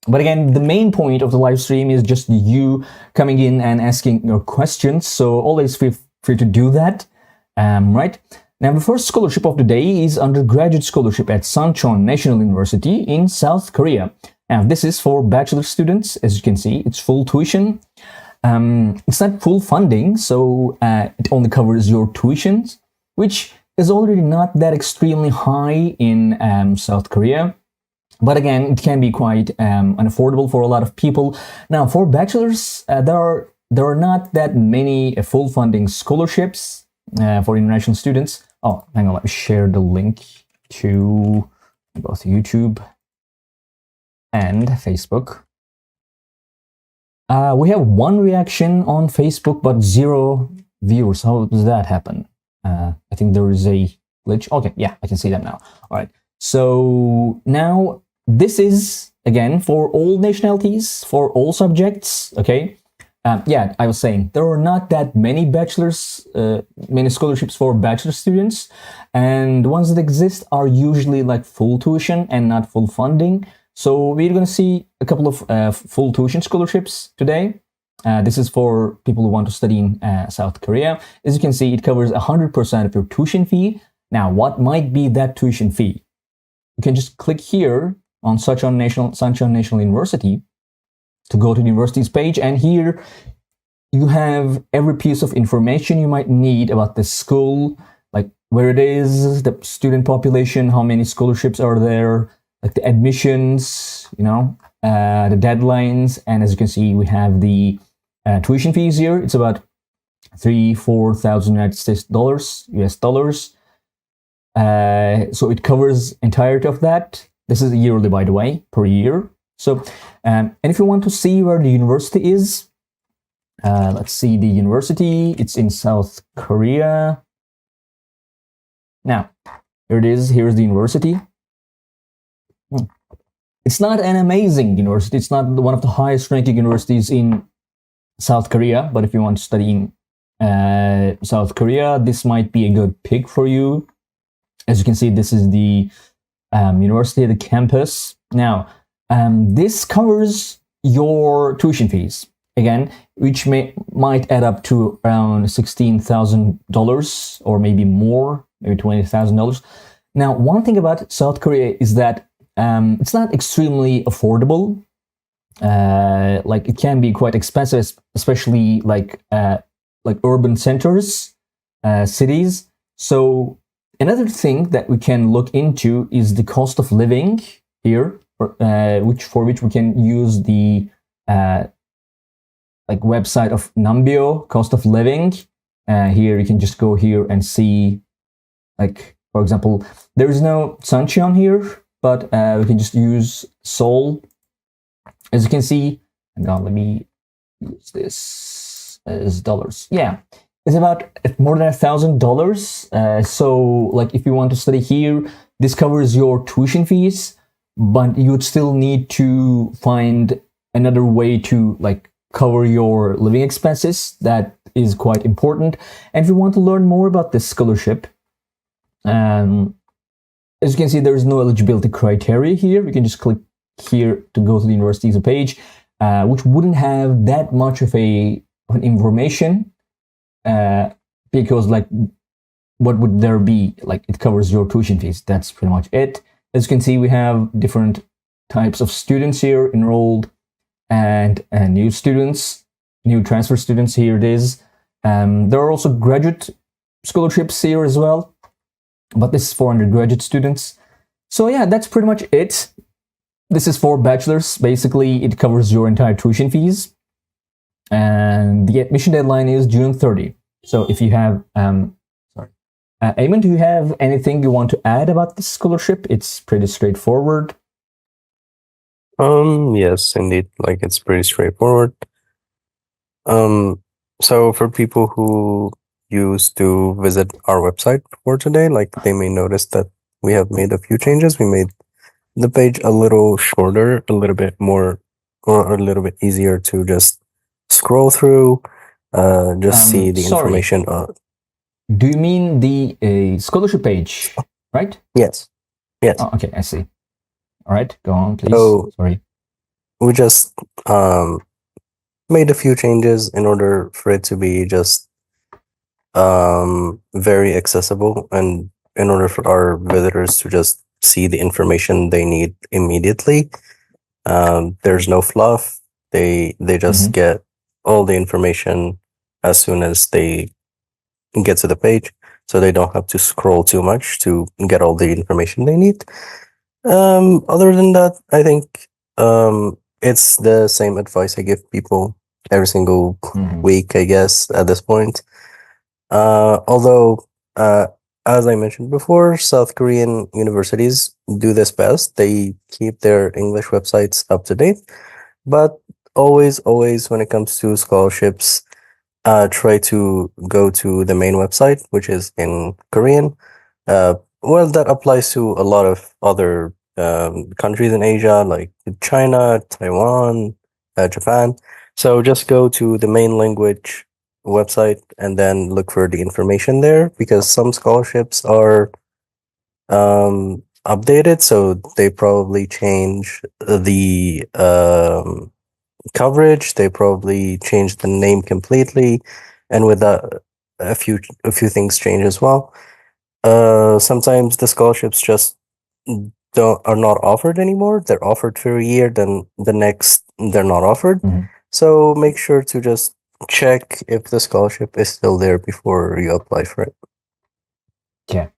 But again, the main point of the live stream is just you coming in and asking your questions. So always feel free to do that. Right? Now, the first scholarship of the day is Undergraduate Scholarship at Sunchon National University in South Korea. Now, this is for bachelor students. As you can see, it's full tuition. It's not full funding, so it only covers your tuitions, which is already not that extremely high in South Korea. But again, it can be quite unaffordable for a lot of people. Now, for bachelors, there are not that many full funding scholarships for international students. Oh, hang on, let me share the link to both YouTube and Facebook. We have one reaction on Facebook, but 0 viewers. How does that happen? I think there is a glitch. Okay, yeah, I can see that now. All right. So now this is, again, for all nationalities, for all subjects, okay? Yeah, I was saying, there are not that many many scholarships for bachelor students, and the ones that exist are usually like full tuition and not full funding. So we're going to see a couple of full tuition scholarships today. This is for people who want to study in South Korea. As you can see, it covers 100% of your tuition fee. Now, what might be that tuition fee? You can just click here on Sunchon National University to go to the university's page, and here you have every piece of information you might need about the school, like where it is, the student population, how many scholarships are there, like the admissions, the deadlines, and as you can see, we have the tuition fees here. It's about $4,000 United States dollars, US dollars. So it covers entirety of that. This is yearly, by the way, per year. So, and if you want to see where the university is, let's see the university. It's in South Korea. Now, here it is. Here's the university. It's not an amazing university. It's not one of the highest ranking universities in South Korea. But if you want to study in South Korea, this might be a good pick for you. As you can see, this is the university, the campus. Now, this covers your tuition fees, again, which might add up to around $16,000 or maybe more, maybe $20,000. Now, one thing about South Korea is that it's not extremely affordable. Like it can be quite expensive, especially like urban centers, cities. So another thing that we can look into is the cost of living here, for which we can use the like website of Numbeo, cost of living. Here you can just go here and see, like, for example, there is no Suncheon here, but we can just use Seoul. As you can see, hang on, let me use this as dollars. Yeah, it's about more than $1,000. So, like, if you want to study here, this covers your tuition fees, but you would still need to find another way to like cover your living expenses. That is quite important. And if you want to learn more about this scholarship, as you can see, there is no eligibility criteria here. You can just click here to go to the university's page, which wouldn't have that much of an information, because like, what would there be? Like, it covers your tuition fees. That's pretty much it. As you can see, we have different types of students here enrolled, and new students, new transfer students. Here it is. There are also graduate scholarships here as well, but this is for undergraduate students. So yeah, that's pretty much it. This is for bachelors. Basically, it covers your entire tuition fees, and the admission deadline is June 30. So if you have, Eamon, do you have anything you want to add about this scholarship? It's pretty straightforward. Yes, indeed. Like, it's pretty straightforward. So for people who used to visit our website for today, like, they may notice that we have made a few changes. We made the page a little shorter, a little bit more, or a little bit easier to just scroll through, just see the information. Do you mean the scholarship page, right? Yes. Yes. Oh, okay, I see. All right, go on, please. So, sorry. we just made a few changes in order for it to be just very accessible, and in order for our visitors to just see the information they need immediately. There's no fluff. They just get all the information as soon as they get to the page, so they don't have to scroll too much to get all the information they need. Other than that, I think it's the same advice I give people every single week, I guess, at this point. Although, as I mentioned before, South Korean universities do this best. They keep their English websites up to date, but always, when it comes to scholarships, try to go to the main website, which is in Korean. Well, that applies to a lot of other countries in Asia, like China, Taiwan, Japan. So just go to the main language website and then look for the information there, because some scholarships are updated, so they probably change the coverage. They probably changed the name completely, and with that, a few things change as well. Sometimes the scholarships just don't are not offered anymore. They're offered for a year, then the next they're not offered. So make sure to just check if the scholarship is still there before you apply for it. Yeah,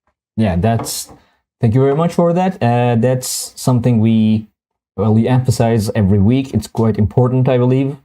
thank you very much for that. That's something we emphasize every week. It's quite important, I believe,